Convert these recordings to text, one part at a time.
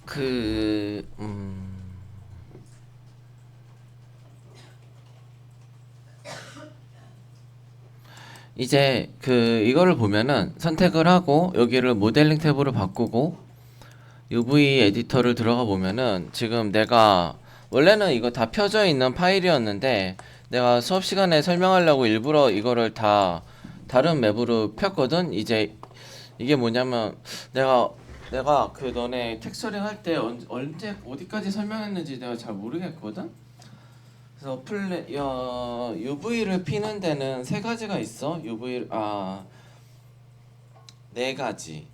그, 이제 이거를 보면은 선택을 하고 여기를 모델링 탭으로 바꾸고 UV 에디터를 들어가 보면은 지금 내가 원래는 이거 다 펴져 있는 파일이었는데 내가 수업 시간에 설명하려고 일부러 이거를 다 다른 맵으로 폈거든. 이제 이게 뭐냐면 내가 너네 텍스처링 할 때 언제 어디까지 설명했는지 내가 잘 모르겠거든. 그래서 UV를 피는 데는 세 가지가 있어. 네 가지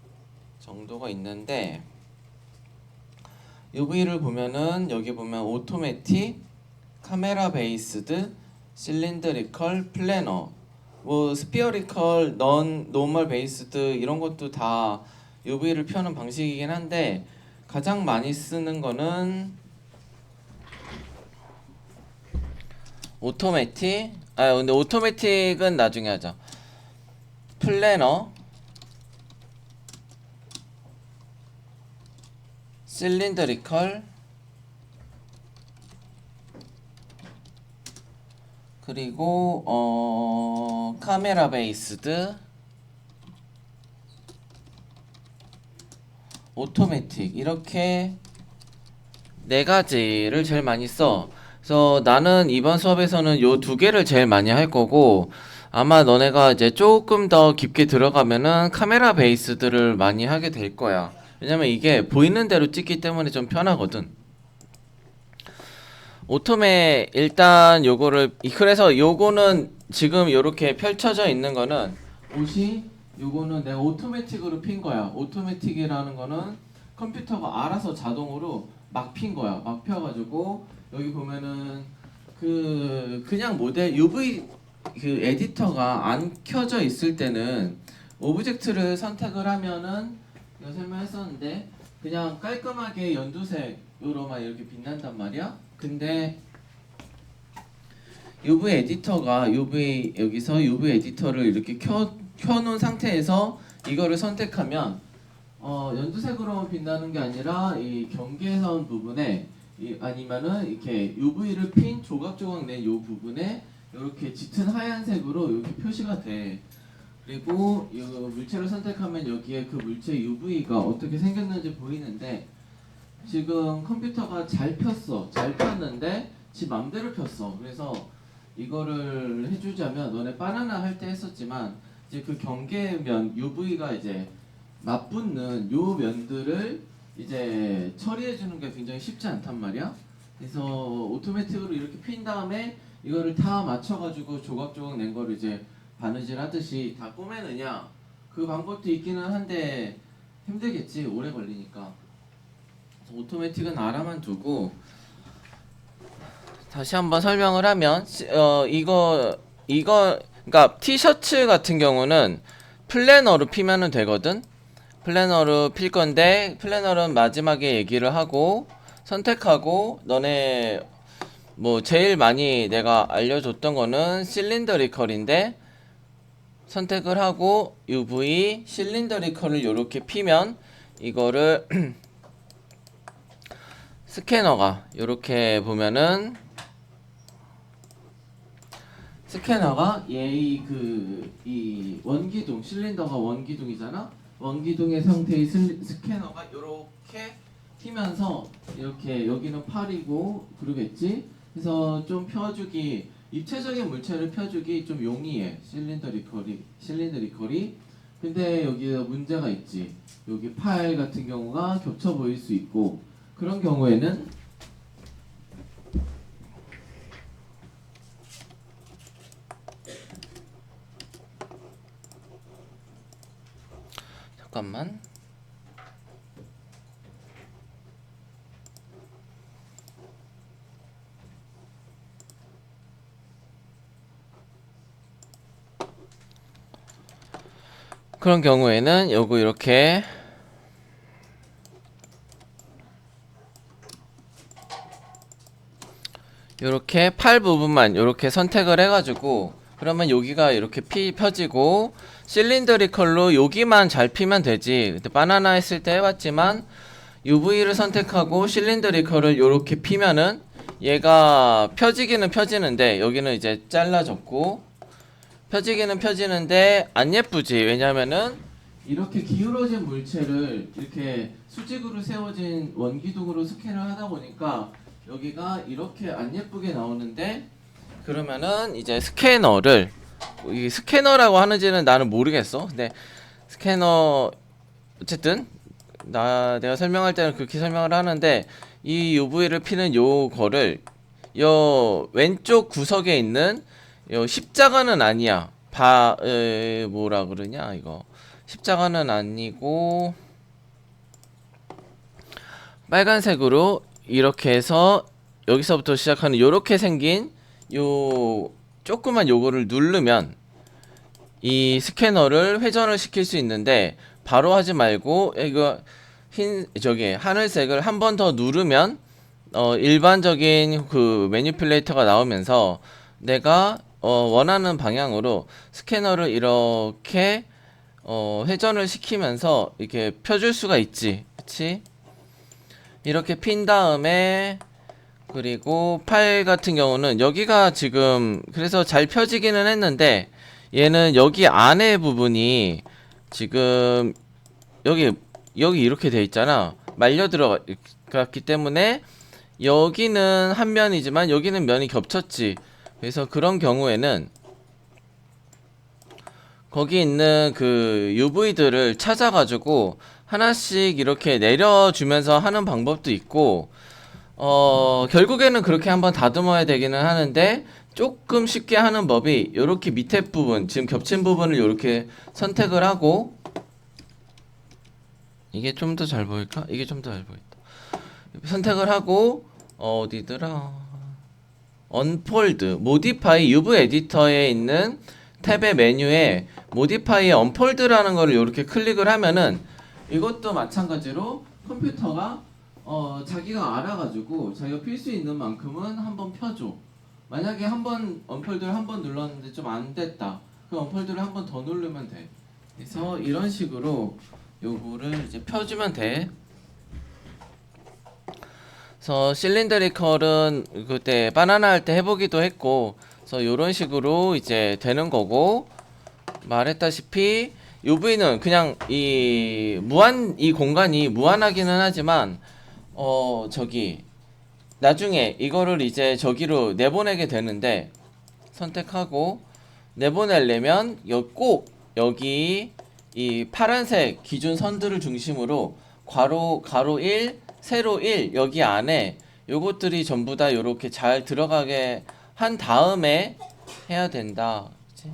정도가 있는데 UV를 보면은 여기 보면 오토매틱, 카메라 베이스드, 실린드리컬, 플래너, 뭐 스피어리컬, 노멀 베이스드 이런 것도 다 UV를 펴는 방식이긴 한데 가장 많이 쓰는 거는 오토매틱. 근데 오토매틱은 나중에 하자. 플래너, 실린드리컬, 그리고 카메라 베이스드, 오토매틱 이렇게 네 가지를 제일 많이 써. 그래서 나는 이번 수업에서는 요 두 개를 제일 많이 할 거고 아마 너네가 이제 조금 더 깊게 들어가면은 카메라 베이스들을 많이 하게 될 거야. 왜냐면 이게 보이는 대로 찍기 때문에 좀 편하거든. 오토메 일단 그래서 요거는 지금 요렇게 펼쳐져 있는 거는 요거는 내가 오토매틱으로 핀 거야. 오토매틱이라는 거는 컴퓨터가 알아서 자동으로 막 핀 거야. 막 펴가지고 여기 보면은 그냥 모델 UV 에디터가 안 켜져 있을 때는 오브젝트를 선택을 하면은 이거 설명했었는데 그냥 깔끔하게 연두색으로만 이렇게 빛난단 말이야. 근데 UV 에디터가 여기서 UV 에디터를 이렇게 켜놓은 상태에서 이거를 선택하면 연두색으로만 빛나는 게 아니라 이 경계선 부분에 아니면은 이렇게 UV를 핀 조각조각 낸 이 부분에 이렇게 짙은 하얀색으로 이렇게 표시가 돼. 그리고 이 물체를 선택하면 여기에 그 물체 UV가 어떻게 생겼는지 보이는데 지금 컴퓨터가 잘 폈는데 지 맘대로 폈어. 그래서 이거를 해주자면 너네 바나나 할 때 했었지만 이제 그 경계면 UV가 이제 맞붙는 요 면들을 이제 처리해주는 게 굉장히 쉽지 않단 말이야. 그래서 오토매틱으로 이렇게 핀 다음에 이거를 다 맞춰가지고 조각조각 낸 거를 이제 바느질 하듯이 다 꼬매느냐 그 방법도 있기는 한데 힘들겠지. 오래 걸리니까. 오토매틱은 알아만 두고 다시 한번 설명을 하면 그러니까 티셔츠 같은 경우는 플래너로 피면은 되거든. 플래너로 필 건데 플래너는 마지막에 얘기를 하고 선택하고 너네 뭐 제일 많이 내가 알려줬던 거는 실린더리컬인데 선택을 하고 UV 실린더리컬을 요렇게 피면 이거를 스캐너가 요렇게 보면은 스캐너가 이 원기둥 실린더가 원기둥이잖아. 원기둥의 상태의 스캐너가 요렇게 튀면서 이렇게 여기는 팔이고 그러겠지. 그래서 좀 펴주기 입체적인 물체를 펴주기 좀 용이해. 실린더리컬이. 근데 여기에 문제가 있지. 여기 팔 같은 경우가 겹쳐 보일 수 있고 그런 경우에는 잠깐만. 그런 경우에는 요거 이렇게 팔 부분만 이렇게 선택을 해가지고 그러면 여기가 이렇게 펴지고 실린더리컬로 여기만 잘 피면 되지. 그때 바나나 했을 때 해봤지만 UV를 선택하고 실린더리컬을 이렇게 피면은 얘가 펴지기는 펴지는데 여기는 이제 잘라졌고 펴지기는 펴지는데 안 예쁘지. 왜냐면은 이렇게 기울어진 물체를 이렇게 수직으로 세워진 원기둥으로 스캔을 하다 보니까 여기가 이렇게 안 예쁘게 나오는데, 그러면은 이제 스캐너를, 이 스캐너라고 하는지는 나는 모르겠어. 근데 스캐너 어쨌든 내가 설명할 때는 그렇게 설명을 하는데, 이 UV를 피는 요거를 요 왼쪽 구석에 있는 요 십자가는 아니야. 뭐라 그러냐 이거. 십자가는 아니고 빨간색으로 이렇게 해서 여기서부터 시작하는 요렇게 생긴 요 조그만 요거를 누르면 이 스캐너를 회전을 시킬 수 있는데, 바로 하지 말고 이거 하늘색을 한 번 더 누르면 일반적인 그 매니플레이터가 나오면서 내가 원하는 방향으로 스캐너를 이렇게 회전을 시키면서 이렇게 펴줄 수가 있지. 그치? 이렇게 핀 다음에, 그리고 팔 같은 경우는 여기가 지금 그래서 잘 펴지기는 했는데, 얘는 여기 안에 부분이 지금 여기 이렇게 돼 있잖아. 말려 들어갔기 때문에 여기는 한 면이지만 여기는 면이 겹쳤지. 그래서 그런 경우에는 거기 있는 그 UV들을 찾아가지고 하나씩 이렇게 내려주면서 하는 방법도 있고, 결국에는 그렇게 한번 다듬어야 되기는 하는데, 조금 쉽게 하는 법이 요렇게 밑에 부분, 지금 겹친 부분을 요렇게 선택을 하고, 이게 좀 더 잘 보일까? 이게 좀 더 잘 보인다. 선택을 하고 어디더라? 언폴드, 모디파이, UV 에디터에 있는 탭의 메뉴에 모디파이에 언폴드라는 거를 이렇게 클릭을 하면은, 이것도 마찬가지로 컴퓨터가 자기가 알아가지고 자기가 필 수 있는 만큼은 한번 펴줘. 만약에 한번 언폴드를 한번 눌렀는데 좀 안 됐다. 그 언폴드를 한번 더 누르면 돼. 그래서 이런 식으로 요거를 이제 펴주면 돼. 그래서 실린더리컬은 그때 바나나 할 때 해보기도 했고, 그래서 요런 식으로 이제 되는 거고, 말했다시피 UV는 그냥 이 공간이 무한하기는 하지만 나중에 이거를 이제 저기로 내보내게 되는데, 선택하고 내보내려면 꼭 여기 이 파란색 기준 선들을 중심으로 가로 1, 세로 1 여기 안에 요것들이 전부 다 요렇게 잘 들어가게 한 다음에 해야 된다. 그치?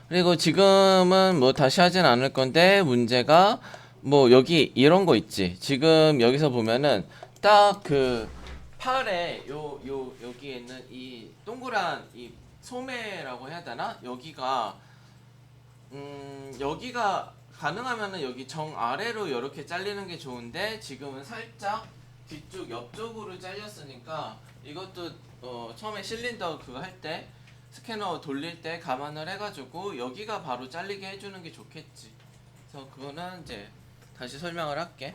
그리고 지금은 뭐 다시 하진 않을 건데, 문제가 뭐 여기 이런 거 있지. 지금 여기서 보면은 딱 그 팔에 여기에 있는 이 동그란 이 소매라고 해야 되나? 여기가 가능하면은 여기 정 아래로 이렇게 잘리는 게 좋은데, 지금은 살짝 뒤쪽 옆쪽으로 잘렸으니까 이것도 처음에 실린더 그거 할 때 스캐너 돌릴 때 감안을 해가지고 여기가 바로 잘리게 해주는 게 좋겠지. 그래서 그거는 이제 다시 설명을 할게.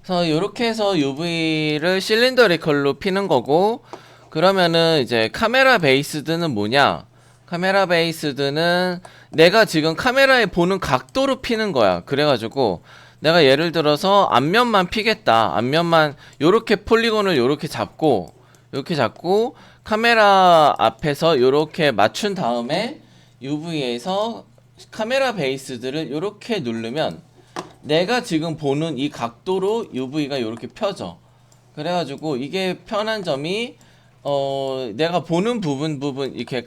그래서 이렇게 해서 UV를 실린더리컬로 피는 거고, 그러면은 이제 카메라 베이스드는 뭐냐? 카메라 베이스드는 내가 지금 카메라에 보는 각도로 피는 거야. 그래가지고 내가 예를 들어서 앞면만 피겠다. 앞면만 요렇게 폴리곤을 요렇게 잡고 카메라 앞에서 요렇게 맞춘 다음에 UV에서 카메라 베이스들을 요렇게 누르면 내가 지금 보는 이 각도로 UV가 요렇게 펴져. 그래가지고 이게 편한 점이 내가 보는 부분 이렇게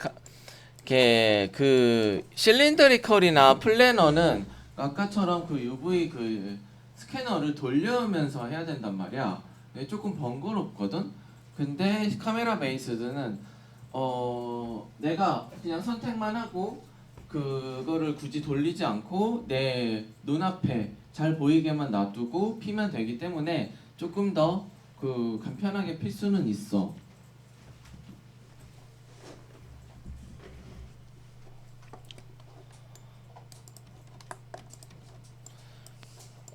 그 실린더리컬이나 플래너는 아까처럼 그 UV 그 스캐너를 돌려면서 해야 된단 말이야. 조금 번거롭거든. 근데 카메라 베이스드는 내가 그냥 선택만 하고 그거를 굳이 돌리지 않고 내 눈앞에 잘 보이게만 놔두고 피면 되기 때문에 조금 더 그 간편하게 필 수는 있어.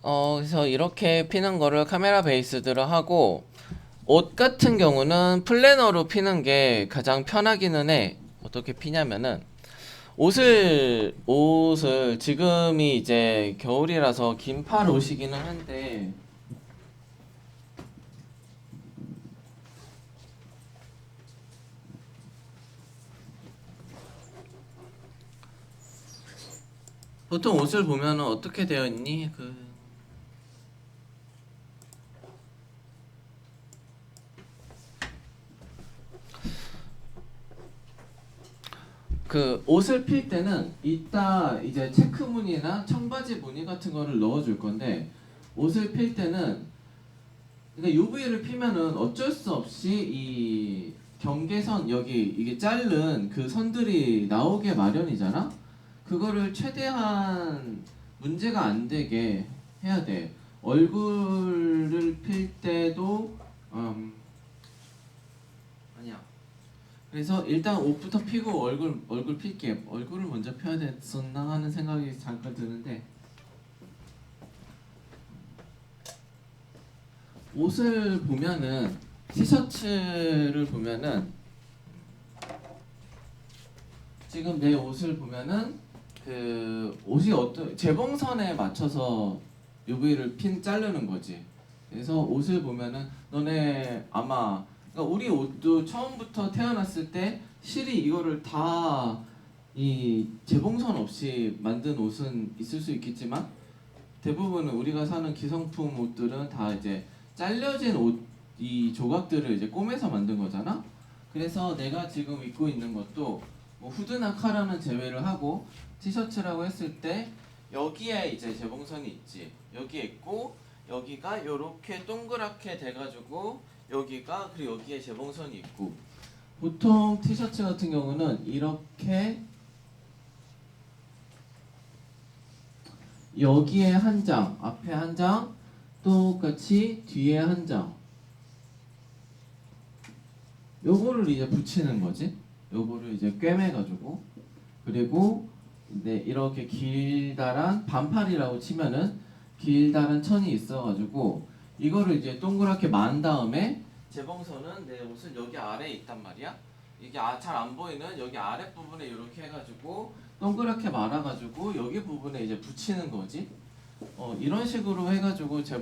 그래서 이렇게 피는 거를 카메라 베이스드로 하고, 옷 같은 경우는 플래너로 피는 게 가장 편하기는 해. 어떻게 피냐면은 옷을 지금이 이제 겨울이라서 긴팔 옷이기는 한데, 보통 옷을 보면은 어떻게 되어 있니? 그 옷을 필 때는 이따 이제 체크 무늬나 청바지 무늬 같은 거를 넣어줄 건데, 옷을 필 때는 그러니까 UV를 피면은 어쩔 수 없이 이 경계선 여기 이게 자른 그 선들이 나오게 마련이잖아. 그거를 최대한 문제가 안 되게 해야 돼. 얼굴을 필 때도 아니야. 그래서 일단 옷부터 피고 얼굴 필게. 얼굴을 먼저 펴야 됐었나 하는 생각이 잠깐 드는데, 옷을 보면은 티셔츠를 보면은 지금 내 옷을 보면은 그 옷이 어떤 재봉선에 맞춰서 UV를 자르는 거지. 그래서 옷을 보면은 너네 아마 그러니까 우리 옷도 처음부터 태어났을 때 실이 이거를 다 이 재봉선 없이 만든 옷은 있을 수 있겠지만, 대부분은 우리가 사는 기성품 옷들은 다 이제 잘려진 옷 이 조각들을 이제 꼬매서 만든 거잖아. 그래서 내가 지금 입고 있는 것도 뭐 후드나 카라는 제외를 하고 티셔츠라고 했을 때 여기에 이제 재봉선이 있지. 여기에 있고 여기가 요렇게 동그랗게 돼가지고 여기가 그리고 여기에 재봉선이 있고, 보통 티셔츠 같은 경우는 이렇게 여기에 한 장, 앞에 한 장, 똑같이 뒤에 한 장, 요거를 이제 붙이는 거지. 요거를 이제 꿰매가지고, 그리고 네, 이렇게 길다란 반팔이라고 치면은 길다란 천이 있어가지고 이거를 이제 동그랗게 만 다음에 재봉선은 내 옷은 여기 아래에 있단 말이야. 이게 잘 안 보이는 여기 아랫 부분에 이렇게 해가지고 동그랗게 말아가지고 여기 부분에 이제 붙이는 거지. 이런 식으로 해가지고 이제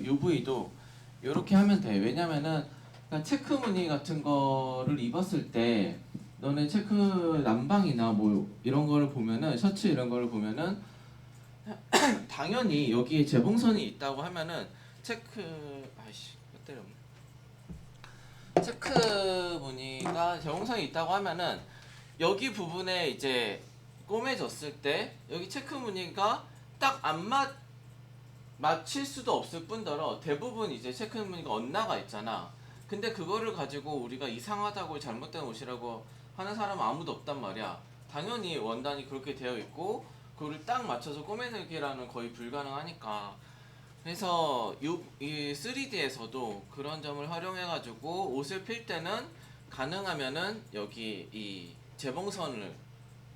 UV도 이렇게 하면 돼. 왜냐면은 그러니까 체크 무늬 같은 거를 입었을 때 너네 체크 남방이나 뭐 이런 거를 보면은 셔츠 이런 거를 보면은 당연히 여기에 재봉선이 있다고 하면은 체크 무늬가 재봉선이 있다고 하면은 여기 부분에 이제 꼬매졌을 때 여기 체크 무늬가 딱 안 맞힐 수도 없을 뿐더러 대부분 이제 체크 무늬가 엇나가 있잖아. 근데 그거를 가지고 우리가 이상하다고 잘못된 옷이라고 하는 사람은 아무도 없단 말이야. 당연히 원단이 그렇게 되어 있고 그거를 딱 맞춰서 꼬매내기라는 거의 불가능하니까. 그래서 이 3D에서도 그런 점을 활용해가지고 옷을 필 때는 가능하면은 여기 이 재봉선을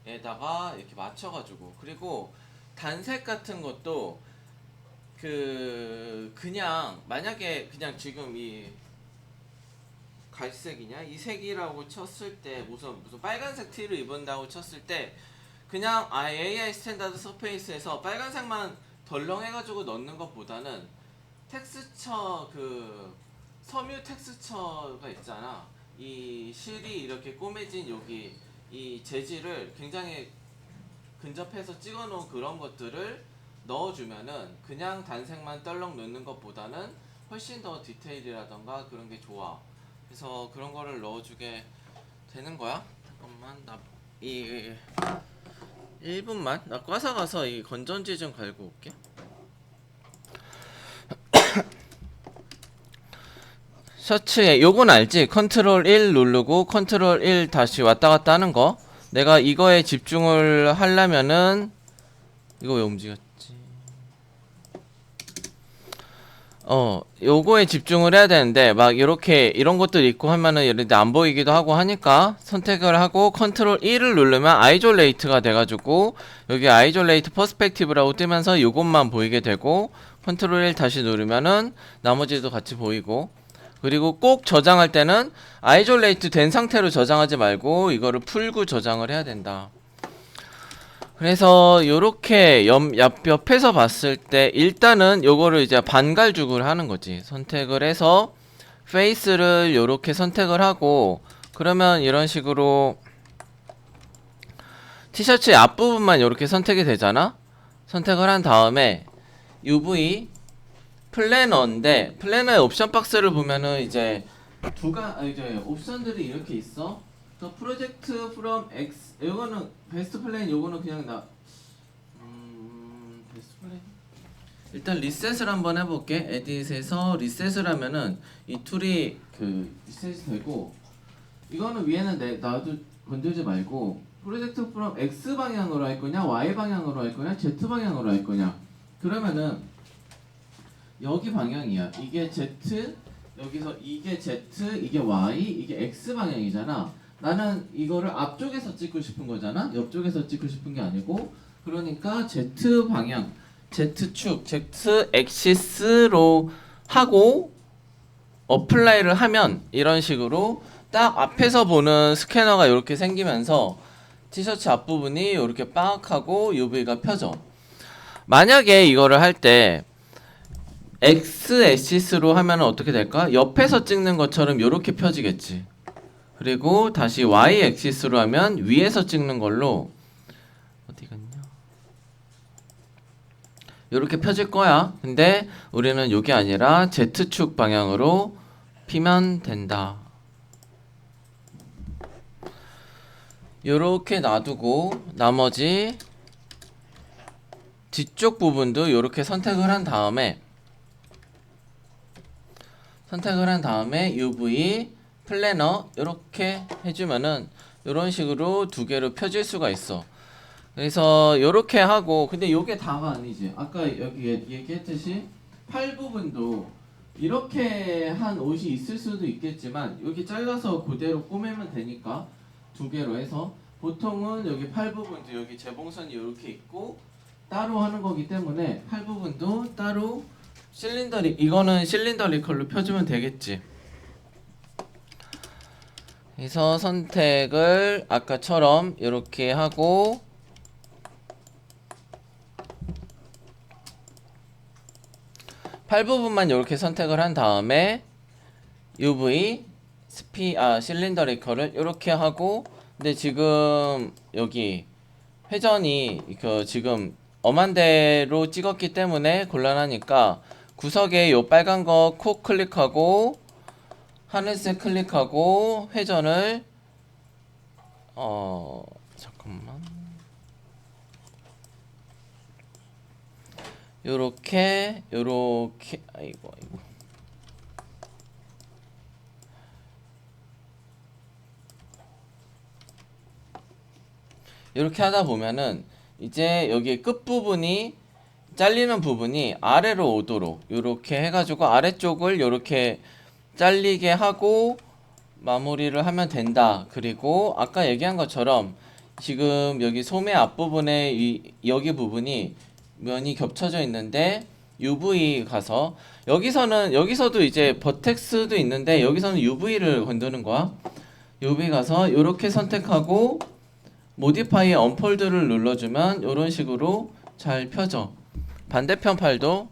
에다가 이렇게 맞춰가지고, 그리고 단색 같은 것도 그냥 만약에 그냥 지금 이 갈색이냐 이 색이라고 쳤을 때 무슨 빨간색 티를 입은다고 쳤을 때 그냥 AI 스탠다드 서페이스에서 빨간색만 덜렁해가지고 넣는 것보다는 텍스처 섬유 텍스처가 있잖아. 이 실이 이렇게 꼬매진 여기 이 재질을 굉장히 근접해서 찍어놓은 그런 것들을 넣어주면은 그냥 단색만 떨렁 넣는 것보다는 훨씬 더 디테일이라던가 그런 게 좋아. 그래서 그런 거를 넣어주게 되는 거야. 잠깐만 이 1분만 나 과사 가서 이 건전지 좀 갈고 올게. 셔츠에 요건 알지? 컨트롤 1 누르고 컨트롤 1 다시 왔다 갔다 하는 거. 내가 이거에 집중을 하려면은 이거 왜 움직였지? 요거에 집중을 해야 되는데 막 이렇게 이런 것들 있고 하면은 예를 들어 안 보이기도 하고 하니까 선택을 하고 컨트롤 1을 누르면 아이졸레이트가 돼가지고 여기 아이졸레이트 퍼스펙티브라고 뜨면서 요것만 보이게 되고, 컨트롤 1 다시 누르면은 나머지도 같이 보이고, 그리고 꼭 저장할 때는 아이솔레이트 된 상태로 저장하지 말고 이거를 풀고 저장을 해야 된다. 그래서 요렇게 옆에서 봤을 때 일단은 요거를 이제 반갈죽을 하는 거지. 선택을 해서 페이스를 요렇게 선택을 하고, 그러면 이런 식으로 티셔츠의 앞부분만 요렇게 선택이 되잖아. 선택을 한 다음에 UV 플래너인데, 플래너의 옵션 박스를 보면은 이제 이제 옵션들이 이렇게 있어. 또 프로젝트 프롬 X, 요거는 베스트 플랜, 요거는 그냥 베스트 플랜. 일단 리셋을 한번 해볼게. 에딧에서 리셋을 하면은 이 툴이 리셋이 되고, 이거는 위에는 나도 건들지 말고 프로젝트 프롬 X 방향으로 할 거냐, Y 방향으로 할 거냐, Z 방향으로 할 거냐. 그러면은 여기 방향이야. 이게 Z, 여기서 이게 Z, 이게 Y, 이게 X 방향이잖아. 나는 이거를 앞쪽에서 찍고 싶은 거잖아. 옆쪽에서 찍고 싶은 게 아니고, 그러니까 Z 방향, Z축, Z 엑시스로 하고 어플라이를 하면 이런 식으로 딱 앞에서 보는 스캐너가 이렇게 생기면서 티셔츠 앞부분이 이렇게 빡 하고 UV가 펴져. 만약에 이거를 할 때 X 엑시스로 하면 어떻게 될까? 옆에서 찍는 것처럼 이렇게 펴지겠지. 그리고 다시 Y 엑시스로 하면 위에서 찍는 걸로 어디 갔냐? 이렇게 펴질 거야. 근데 우리는 이게 아니라 Z축 방향으로 피면 된다. 요렇게 놔두고 나머지 뒤쪽 부분도 요렇게 선택을 한 다음에 UV 플래너 요렇게 해주면은 요런 식으로 두 개로 펴질 수가 있어. 그래서 요렇게 하고, 근데 요게 다가 아니지. 아까 여기 얘기했듯이 팔 부분도 이렇게 한 옷이 있을 수도 있겠지만 여기 잘라서 그대로 꾸미면 되니까 두 개로 해서, 보통은 여기 팔 부분도 여기 재봉선이 이렇게 있고 따로 하는 거기 때문에 팔 부분도 따로 이거는 실린더리컬로 펴주면 되겠지. 그래서 선택을 아까처럼 이렇게 하고, 팔 부분만 이렇게 선택을 한 다음에 UV 실린더리컬을 이렇게 하고, 근데 지금 여기 회전이 지금 엄한 대로 찍었기 때문에 곤란하니까 구석에 요 빨간 거 콕 클릭하고 하늘색 클릭하고 회전을 잠깐만, 요렇게 아이고 요렇게 하다 보면은 이제 여기 끝부분이 잘리는 부분이 아래로 오도록 요렇게 해가지고 아래쪽을 요렇게 잘리게 하고 마무리를 하면 된다. 그리고 아까 얘기한 것처럼 지금 여기 소매 앞부분에 여기 부분이 면이 겹쳐져 있는데 UV 가서 여기서도 이제 버텍스도 있는데 여기서는 UV를 건드는 거야. UV 가서 요렇게 선택하고 모디파이 언폴드를 눌러주면 이런 식으로 잘 펴져. 반대편 팔도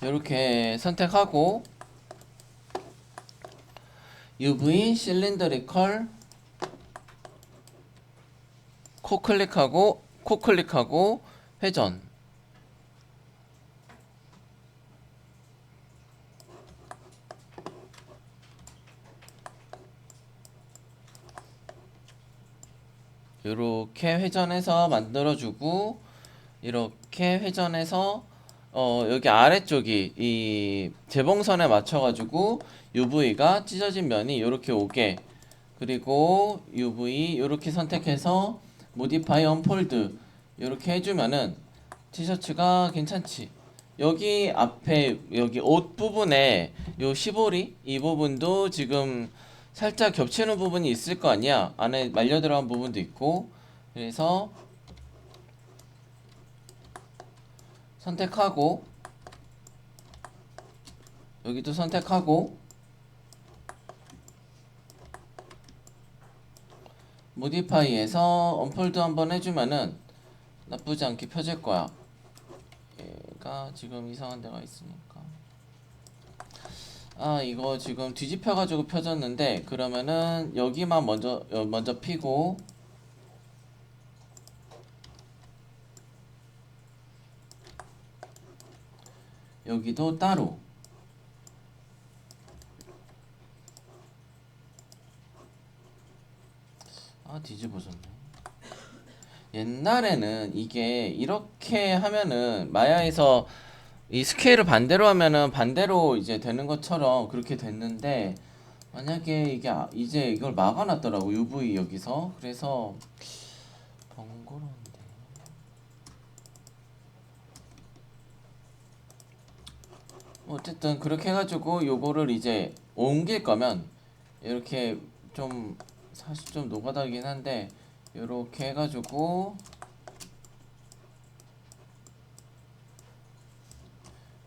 이렇게 선택하고 UV 실린더리컬 코 클릭하고 회전. 이렇게 회전해서 만들어주고, 이렇게 회전해서 여기 아래쪽이 이 재봉선에 맞춰가지고 UV가 찢어진 면이 이렇게 오게, 그리고 UV 이렇게 선택해서 모디파이 언폴드 이렇게 해주면은 티셔츠가 괜찮지. 여기 앞에 여기 옷 부분에 요 시보리 이 부분도 지금 살짝 겹치는 부분이 있을 거 아니야. 안에 말려 들어간 부분도 있고. 그래서 선택하고 여기도 선택하고 모디파이에서 언폴드 한번 해주면은 나쁘지 않게 펴질 거야. 얘가 지금 이상한 데가 있으니까. 아, 이거 지금 뒤집혀 가지고 펴졌는데, 그러면은 여기만 먼저 피고 여기도 따로. 아, 뒤집어졌네. 옛날에는 이게 이렇게 하면은 마야에서 이 스케일을 반대로 하면은 반대로 이제 되는 것처럼 그렇게 됐는데, 만약에 이게 이제 이걸 막아놨더라고, UV 여기서. 그래서 번거로운데. 어쨌든 그렇게 해가지고 요거를 이제 옮길 거면 이렇게 좀 사실 좀 노가다긴 한데, 요렇게 해가지고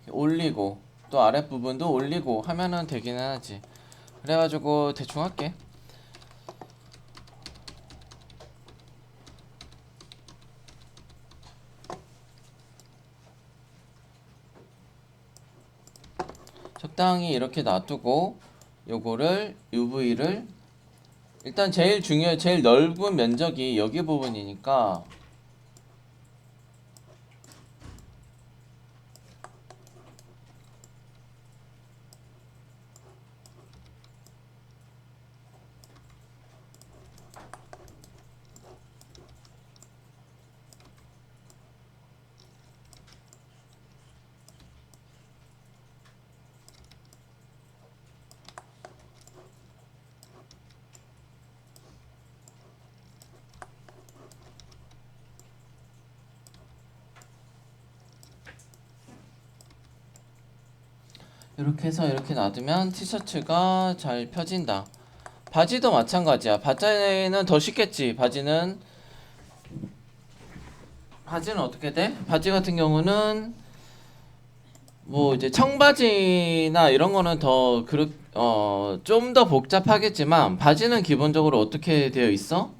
올리고 또 아랫부분도 올리고 하면은 되기는 하지. 그래가지고 대충 할게. 적당히 이렇게 놔두고 요거를 UV를 일단 제일 넓은 면적이 여기 부분이니까 이렇게 해서 이렇게 놔두면 티셔츠가 잘 펴진다. 바지도 마찬가지야. 바지는 더 쉽겠지. 바지는 어떻게 돼? 바지 같은 경우는 뭐 이제 청바지나 이런 거는 좀 더 복잡하겠지만, 바지는 기본적으로 어떻게 되어 있어?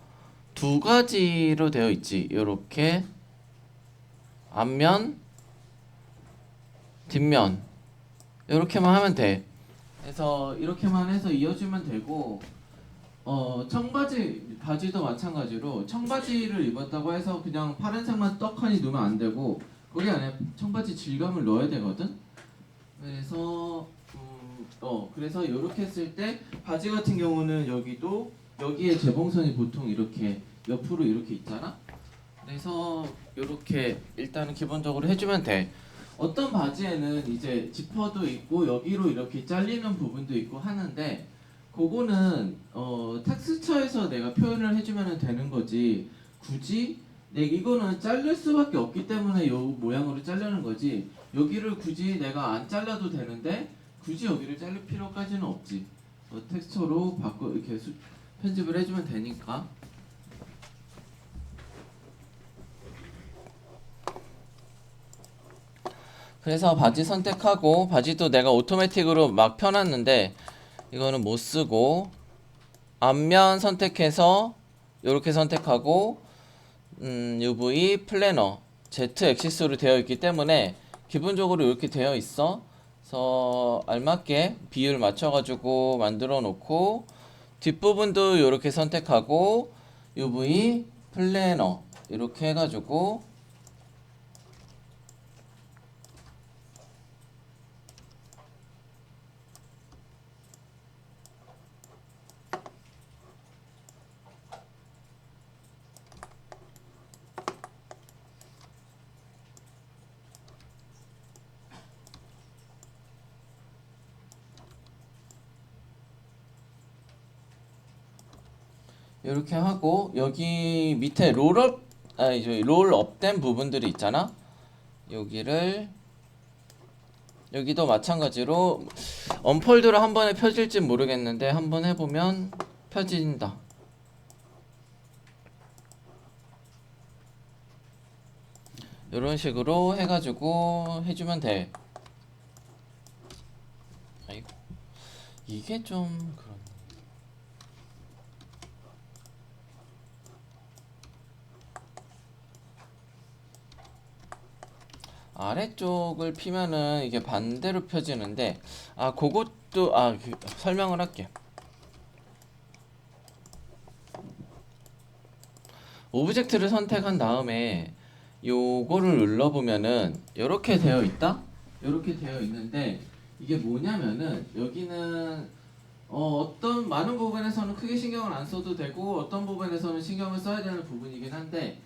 두 가지로 되어 있지. 요렇게 앞면, 뒷면 요렇게만 하면 돼. 그래서 이렇게만 해서 이어주면 되고, 청바지 바지도 마찬가지로 청바지를 입었다고 해서 그냥 파란색만 떡하니 넣으면 안 되고, 거기 안에 청바지 질감을 넣어야 되거든. 그래서 그래서 이렇게 했을 때 바지 같은 경우는 여기에 재봉선이 보통 이렇게 옆으로 이렇게 있잖아. 그래서 이렇게 일단은 기본적으로 해주면 돼. 어떤 바지에는 이제 지퍼도 있고 여기로 이렇게 잘리는 부분도 있고 하는데, 그거는 텍스처에서 내가 표현을 해주면 되는 거지. 굳이 이거는 자를 수밖에 없기 때문에 요 모양으로 자르는 거지. 여기를 굳이 내가 안 잘라도 되는데 굳이 여기를 자를 필요까지는 없지. 텍스처로 바꿔 이렇게 편집을 해주면 되니까. 그래서 바지 선택하고, 바지도 내가 오토매틱으로 막 펴놨는데 이거는 못 쓰고, 앞면 선택해서 이렇게 선택하고, UV 플래너 Z 엑시스로 되어 있기 때문에 기본적으로 이렇게 되어 있어. 그래서 알맞게 비율 맞춰가지고 만들어 놓고, 뒷부분도 이렇게 선택하고 UV 플래너 이렇게 해가지고 이렇게 하고, 여기 밑에 롤업된 부분들이 있잖아. 여기를 여기도 마찬가지로 언폴드를 한 번에 펴질지 모르겠는데 한번 해보면 펴진다. 이런 식으로 해가지고 해주면 돼. 아이고, 이게 좀 그런. 아래쪽을 피면은 이게 반대로 펴지는데, 그것도 설명을 할게. 오브젝트를 선택한 다음에 요거를 눌러보면은 이렇게 되어 있다? 이렇게 되어 있는데, 이게 뭐냐면은 여기는 어떤 많은 부분에서는 크게 신경을 안 써도 되고 어떤 부분에서는 신경을 써야 되는 부분이긴 한데,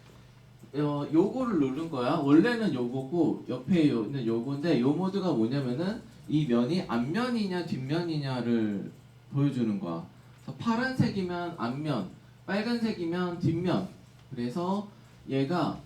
요거를 누른 거야. 원래는 요거고 옆에 있는 요건데, 요 모드가 뭐냐면은 이 면이 앞면이냐 뒷면이냐를 보여주는 거야. 그래서 파란색이면 앞면, 빨간색이면 뒷면. 그래서 얘가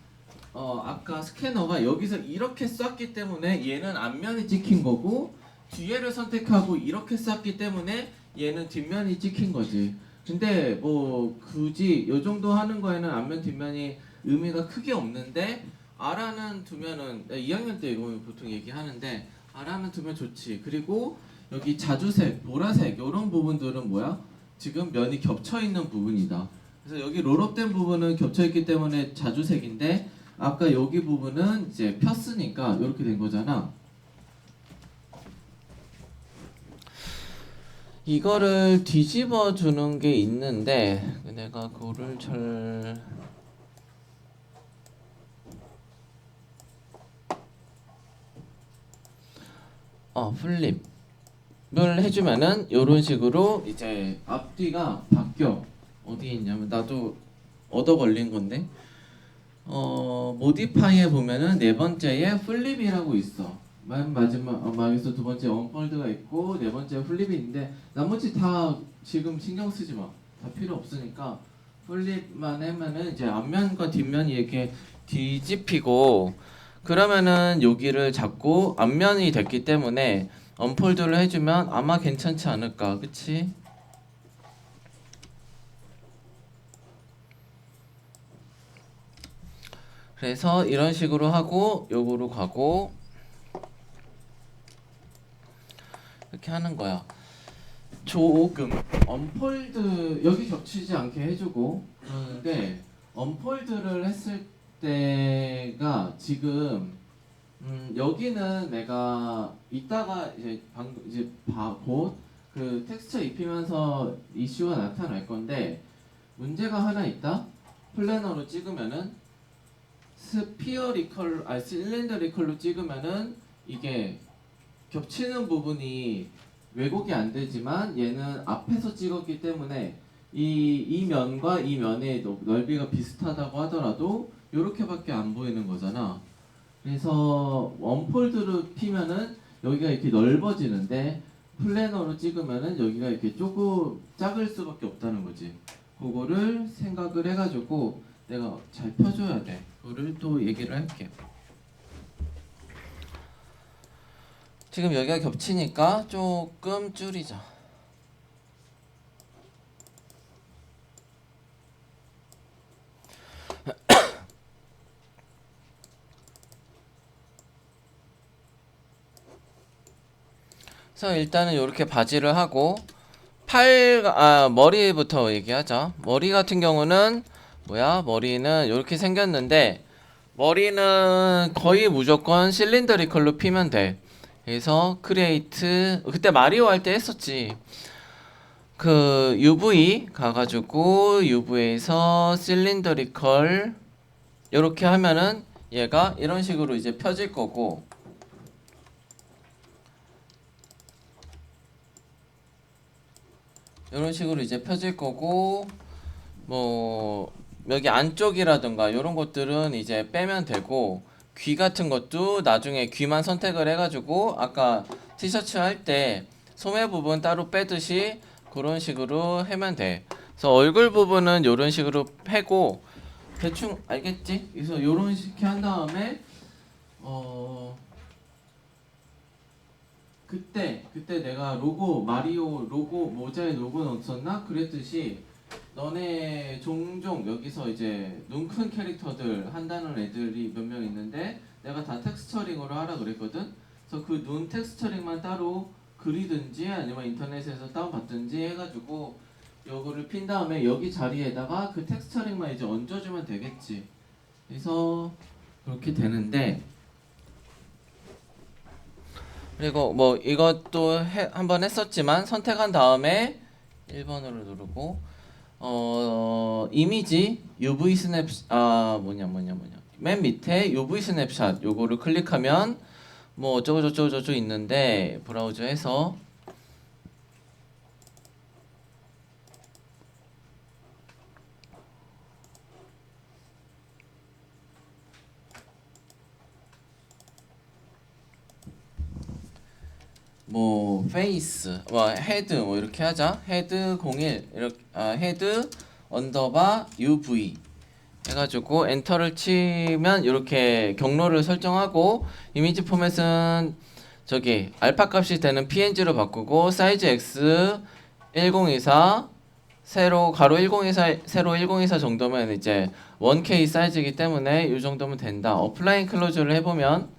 아까 스캐너가 여기서 이렇게 쐈기 때문에 얘는 앞면이 찍힌 거고, 뒤에를 선택하고 이렇게 쐈기 때문에 얘는 뒷면이 찍힌 거지. 근데 뭐 굳이 요 정도 하는 거에는 앞면 뒷면이 의미가 크게 없는데, R하는 두면은 2학년 때 이거 보통 얘기하는데 R하는 두면 좋지. 그리고 여기 자주색, 보라색 이런 부분들은 뭐야? 지금 면이 겹쳐 있는 부분이다. 그래서 여기 롤업된 부분은 겹쳐 있기 때문에 자주색인데, 아까 여기 부분은 이제 폈으니까 이렇게 된 거잖아. 이거를 뒤집어 주는 게 있는데 내가 그거를 잘 플립을 해주면은 이런 식으로 이제 앞뒤가 바뀌어. 어디에 있냐면 나도 얻어 걸린 건데, 모디파이에 보면은 네 번째에 플립이라고 있어. 맨 마지막에서 두 번째 언폴드가 있고 네 번째 플립이 있는데, 나머지 다 지금 신경 쓰지 마. 다 필요 없으니까 플립만 하면은 이제 앞면과 뒷면이 이렇게 뒤집히고, 그러면은 여기를 잡고 앞면이 됐기 때문에 언폴드를 해주면 아마 괜찮지 않을까, 그치? 그래서 이런 식으로 하고 요거로 가고 이렇게 하는 거야. 조금 언폴드 여기 겹치지 않게 해주고 그러는데, 언폴드를 했을 때가 지금 여기는 내가 이따가 이제 방금 이제 곧 그 텍스처 입히면서 이슈가 나타날 건데, 문제가 하나 있다. 플래너로 찍으면은 실린더리컬로 찍으면은 이게 겹치는 부분이 왜곡이 안 되지만, 얘는 앞에서 찍었기 때문에 이 면과 이 면의 넓이가 비슷하다고 하더라도 이렇게밖에 안 보이는 거잖아. 그래서 원폴드로 피면은 여기가 이렇게 넓어지는데, 플래너로 찍으면은 여기가 이렇게 조금 작을 수밖에 없다는 거지. 그거를 생각을 해가지고 내가 잘 펴줘야 돼. 그거를 또 얘기를 할게. 지금 여기가 겹치니까 조금 줄이자. 그래서 일단은 이렇게 바지를 하고, 머리부터 얘기하자. 머리 같은 경우는 머리는 이렇게 생겼는데, 머리는 거의 무조건 실린더리컬로 피면 돼. 그래서 크리에이트, 그때 마리오 할 때 했었지. 그 UV 가가지고 UV에서 실린더리컬 이렇게 하면은 얘가 이런 식으로 이제 펴질 거고, 이런 식으로 이제 펴질 거고, 뭐 여기 안쪽이라든가 이런 것들은 이제 빼면 되고, 귀 같은 것도 나중에 귀만 선택을 해가지고 아까 티셔츠 할 때 소매 부분 따로 빼듯이 그런 식으로 하면 돼. 그래서 얼굴 부분은 이런 식으로 패고, 대충 알겠지? 그래서 이런 식으로 한 다음에 그때 내가 로고 마리오 로고 모자에 로고 넣었었나 그랬듯이 너네 종종 여기서 이제 눈 큰 캐릭터들 한다는 애들이 몇 명 있는데 내가 다 텍스처링으로 하라 그랬거든. 그래서 그 눈 텍스처링만 따로 그리든지 아니면 인터넷에서 다운받든지 해가지고 요거를 핀 다음에 여기 자리에다가 그 텍스처링만 이제 얹어주면 되겠지. 그래서 그렇게 되는데, 그리고 뭐 이것도 한번 했었지만 선택한 다음에 1번으로 누르고 이미지 UV 스냅 맨 밑에 UV 스냅샷 요거를 클릭하면 뭐 어쩌고저쩌고 있는데 브라우저에서 뭐 페이스 뭐 헤드 뭐 이렇게 하자. 헤드 01 이렇게 헤드 언더바 UV 해가지고 엔터를 치면 이렇게 경로를 설정하고 이미지 포맷은 저기 알파 값이 되는 PNG로 바꾸고 사이즈 X 1024 세로 가로 1024 세로 1024 정도면 이제 1K 사이즈이기 때문에 이 정도면 된다. 어플라인 클로즈를 해보면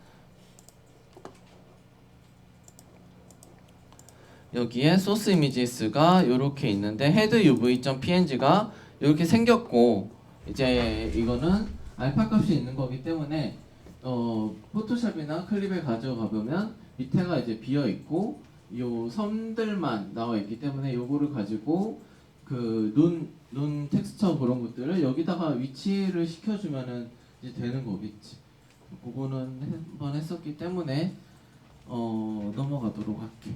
여기에 소스 이미지스가 이렇게 있는데 헤드 uv.png가 이렇게 생겼고 이제 이거는 알파 값이 있는 거기 때문에 포토샵이나 클립에 가져가 보면 밑에가 이제 비어 있고 요 섬들만 나와 있기 때문에 요거를 가지고 그 눈 텍스처 그런 것들을 여기다가 위치를 시켜주면은 이제 되는 거겠지. 그거는 한번 했었기 때문에 넘어가도록 할게.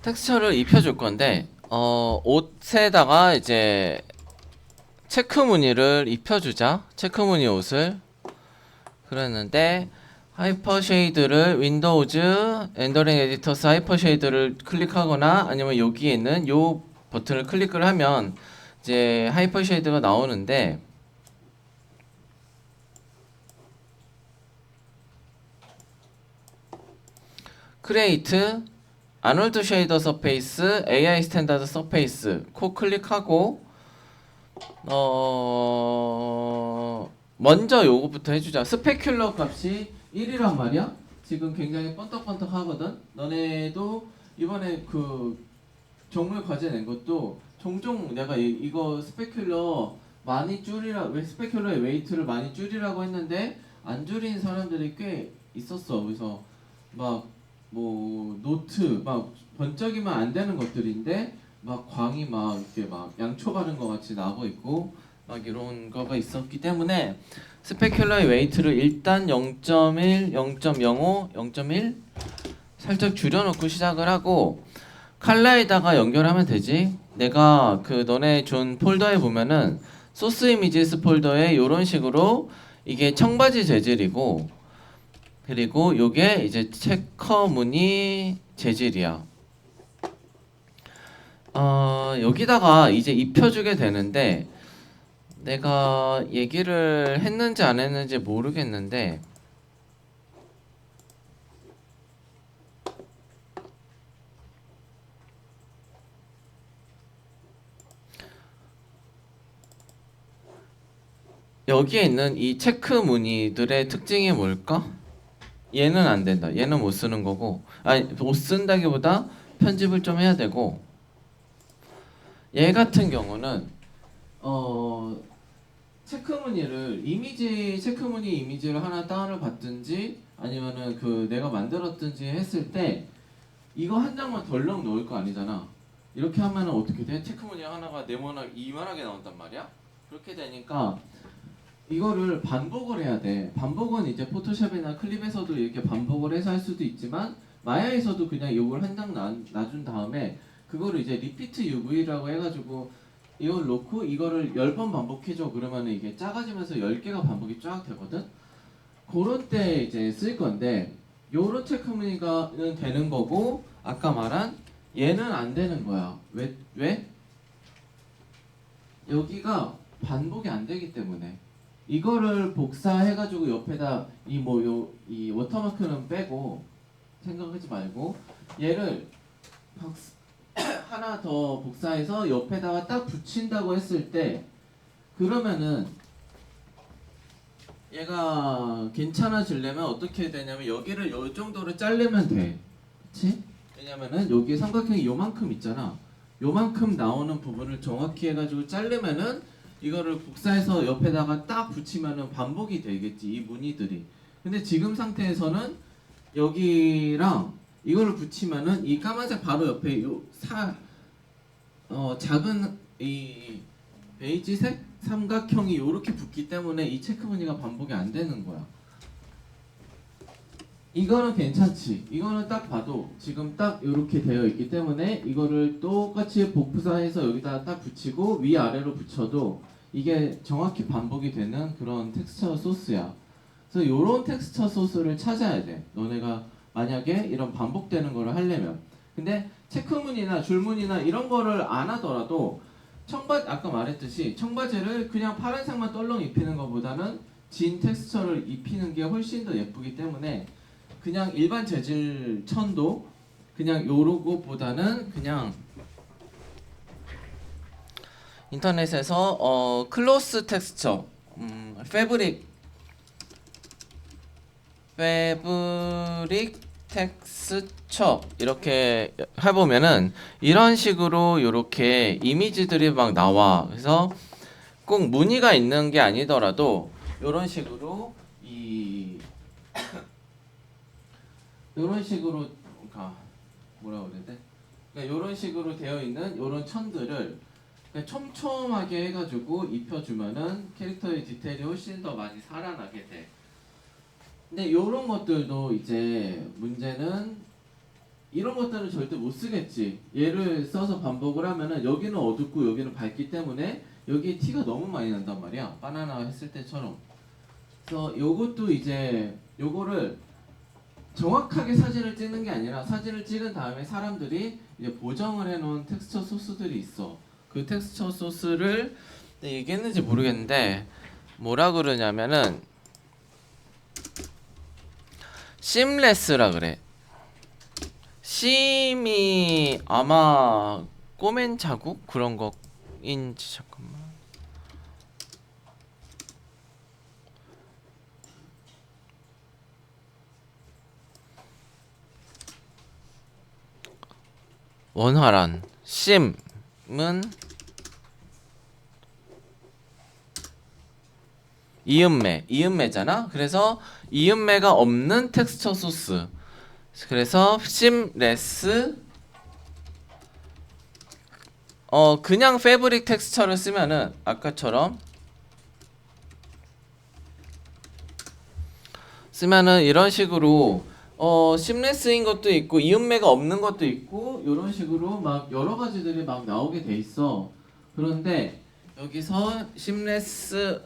텍스처를 입혀줄 건데 옷에다가 이제 체크 무늬를 입혀주자. 체크 무늬 옷을 그랬는데 하이퍼 쉐이드를 윈도우즈 엔더링 에디터스 하이퍼 쉐이드를 클릭하거나 아니면 여기에 있는 요 버튼을 클릭을 하면 이제 하이퍼 쉐이드가 나오는데 크레이트 아놀드 쉐이더 서페이스 AI 스탠다드 서페이스 코 클릭하고 먼저 요거부터 해주자. 스페큘러 값이 1이란 말이야. 지금 굉장히 번떡번떡 하거든. 너네도 이번에 그 정물 과제 낸 것도 종종 내가 이거 스페큘러 많이 줄이라 왜 스페큘러의 웨이트를 많이 줄이라고 했는데 안 줄인 사람들이 꽤 있었어. 그래서 막 뭐 노트 막 번쩍이면 안 되는 것들인데 막 광이 막 이렇게 막 양초 바른 것 같이 나고 있고 막 이런 거가 있었기 때문에 스페큘러의 웨이트를 일단 0.1, 0.05, 0.1 살짝 줄여놓고 시작을 하고 칼라에다가 연결하면 되지. 내가 그 너네 준 폴더에 보면은 소스 이미지스 폴더에 이런 식으로 이게 청바지 재질이고 그리고 요게 이제 체커 무늬 재질이야. 여기다가 이제 입혀주게 되는데 내가 얘기를 했는지 안 했는지 모르겠는데 여기에 있는 이 체크 무늬들의 특징이 뭘까? 얘는 안 된다. 얘는 못 쓰는 거고 아니 못 쓴다기보다 편집을 좀 해야 되고 얘 같은 경우는 체크 무늬를 이미지 체크 무늬 이미지를 하나 다운을 받든지 아니면은 그 내가 만들었든지 했을 때 이거 한 장만 덜렁 넣을 거 아니잖아. 이렇게 하면은 어떻게 돼? 체크 무늬 하나가 네모나게 이만하게 나온단 말이야. 그렇게 되니까 이거를 반복을 해야 돼. 반복은 이제 포토샵이나 클립에서도 이렇게 반복을 해서 할 수도 있지만 마야에서도 그냥 이걸 한 장 놔준 다음에 그거를 이제 리피트 UV라고 해가지고 이걸 놓고 이거를 10번 반복해줘. 그러면은 이게 작아지면서 10개가 반복이 쫙 되거든. 그런 때 이제 쓸 건데 요런 체크 무늬가는 되는 거고 아까 말한 얘는 안 되는 거야. 왜? 여기가 반복이 안 되기 때문에 이거를 복사해가지고 옆에다 이 워터마크는 빼고 생각하지 말고 얘를 하나 더 복사해서 옆에다가 딱 붙인다고 했을 때 그러면은 얘가 괜찮아지려면 어떻게 되냐면 여기를 요 정도로 자르면 돼. 그치? 왜냐면은 여기 삼각형이 요만큼 있잖아. 요만큼 나오는 부분을 정확히 해가지고 자르면은 이거를 복사해서 옆에다가 딱 붙이면은 반복이 되겠지, 이 무늬들이. 근데 지금 상태에서는 여기랑 이거를 붙이면은 이 까만색 바로 옆에 작은 이 베이지색 삼각형이 이렇게 붙기 때문에 이 체크 무늬가 반복이 안 되는 거야. 이거는 괜찮지. 이거는 딱 봐도 지금 딱 이렇게 되어 있기 때문에 이거를 똑같이 복사해서 여기다 딱 붙이고 위아래로 붙여도 이게 정확히 반복이 되는 그런 텍스처 소스야. 그래서 이런 텍스처 소스를 찾아야 돼. 너네가 만약에 이런 반복되는 거를 하려면. 근데 체크무늬나 줄무늬나 이런 거를 안 하더라도 아까 말했듯이 청바지를 그냥 파란색만 떨렁 입히는 것보다는 진 텍스처를 입히는 게 훨씬 더 예쁘기 때문에 그냥 일반 재질 천도 그냥 요러고보다는 그냥 인터넷에서 클로스 텍스처 패브릭 텍스처 이렇게 해보면은 이런 식으로 이렇게 이미지들이 막 나와. 그래서 꼭 무늬가 있는 게 아니더라도 이런 식으로 이런 식으로 뭐라 그래야 돼? 그러니까 이런 식으로 되어 있는 이런 천들을 그냥 촘촘하게 해가지고 입혀주면은 캐릭터의 디테일이 훨씬 더 많이 살아나게 돼. 근데 이런 것들도 이제 문제는 이런 것들은 절대 못 쓰겠지. 얘를 써서 반복을 하면은 여기는 어둡고 여기는 밝기 때문에 여기에 티가 너무 많이 난단 말이야. 바나나 했을 때처럼. 그래서 요것도 이제 요거를 정확하게 사진을 찍는 게 아니라 사진을 찍은 다음에 사람들이 이제 보정을 해놓은 텍스처 소스들이 있어. 그 텍스처 소스를 얘기했는지 모르겠는데 뭐라 그러냐면은 심레스라 그래. 심이 아마 꼬맨 자국 그런 거인지 잠깐만. 원활한 심은 이음매잖아. 그래서 이음매가 없는 텍스처 소스. 그래서 심레스 그냥 패브릭 텍스처를 쓰면은 아까처럼 쓰면은 이런 식으로 심레스인 것도 있고 이음매가 없는 것도 있고 이런 식으로 막 여러 가지들이 막 나오게 돼 있어. 그런데 여기서 심레스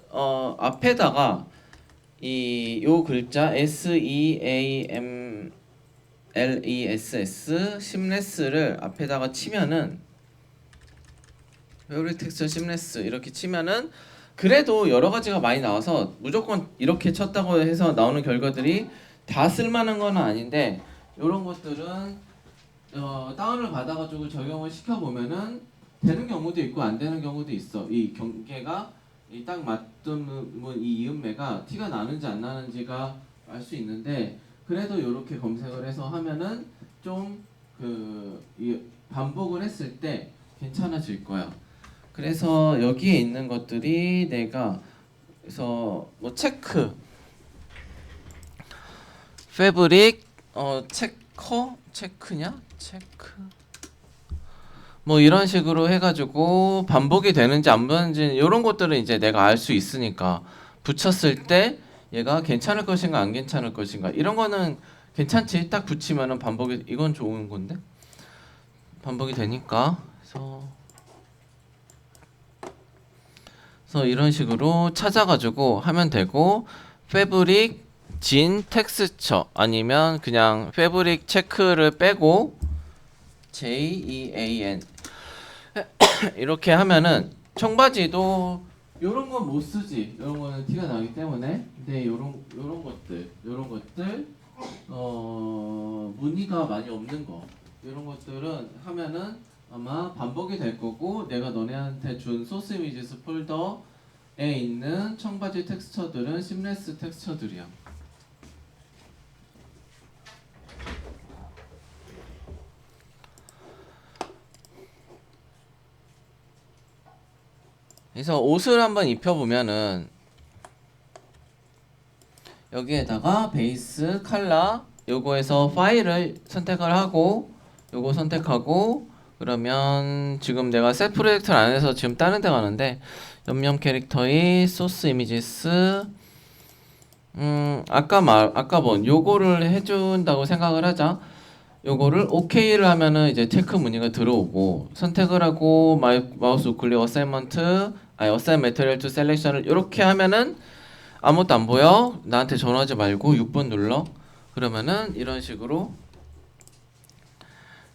앞에다가 요 글자 SEAMLESS 심레스를 앞에다가 치면은 페어릭 텍스처 심레스 이렇게 치면은 그래도 여러 가지가 많이 나와서 무조건 이렇게 쳤다고 해서 나오는 결과들이 다 쓸만한 건 아닌데 이런 것들은 다운을 받아가지고 적용을 시켜보면은 되는 경우도 있고 안 되는 경우도 있어. 이 경계가 딱 맞는 이 이음매가 티가 나는지 안 나는지가 알 수 있는데 그래도 이렇게 검색을 해서 하면은 좀 반복을 했을 때 괜찮아질 거야. 그래서 여기에 있는 것들이 내가 그래서 뭐 패브릭 체크냐? 체크 뭐 이런 식으로 해가지고 반복이 되는지 안 되는지 이런 것들은 이제 내가 알 수 있으니까 붙였을 때 얘가 괜찮을 것인가 안 괜찮을 것인가 이런 거는 괜찮지. 딱 붙이면은 반복이 이건 좋은 건데 반복이 되니까 그래서 이런 식으로 찾아가지고 하면 되고 패브릭 진 텍스처 아니면 그냥 패브릭 체크를 빼고 JEAN 이렇게 하면은 청바지도 요런 건 못 쓰지. 요런 거는 티가 나기 때문에. 근데 요런 것들 무늬가 많이 없는 거. 요런 것들은 하면은 아마 반복이 될 거고, 내가 너네한테 준 소스 이미지스 폴더에 있는 청바지 텍스처들은 심레스 텍스처들이야. 그래서 옷을 한번 입혀보면은 여기에다가 베이스 컬러 요거에서 파일을 선택을 하고, 요거 선택하고, 그러면 지금 내가 셋 프로젝트를 안 해서 지금 다른 데 가는데, 염염 캐릭터의 소스 이미지스 아까 요거를 해준다고 생각을 하자. 요거를 OK를 하면은 이제 체크 무늬가 들어오고, 선택을 하고 마우스 우클릭 어사인먼트 어사인 매터리얼 투 셀렉션을 이렇게 하면은 아무것도 안 보여. 나한테 전화하지 말고 6번 눌러. 그러면은 이런 식으로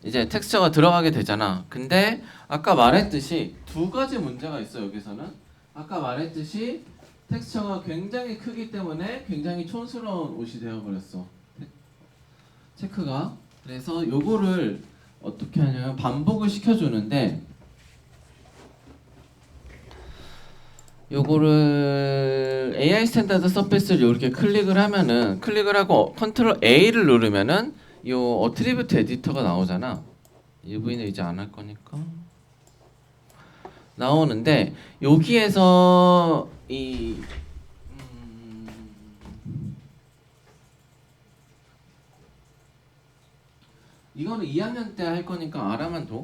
이제 텍스처가 들어가게 되잖아. 근데 아까 말했듯이 두 가지 문제가 있어. 여기서는 아까 말했듯이 텍스처가 굉장히 크기 때문에 굉장히 촌스러운 옷이 되어버렸어, 체크가. 그래서 요거를 어떻게 하냐면 반복을 시켜주는데, 요거를 AI 스탠다드 서페이스를 이렇게 클릭을 하면은, 클릭을 하고 컨트롤 A를 누르면은 요 어트리뷰트 에디터가 나오잖아. UV는 이제 안 할 거니까 나오는데, 여기에서 이거는 2학년 때 할 거니까 알아만 둬.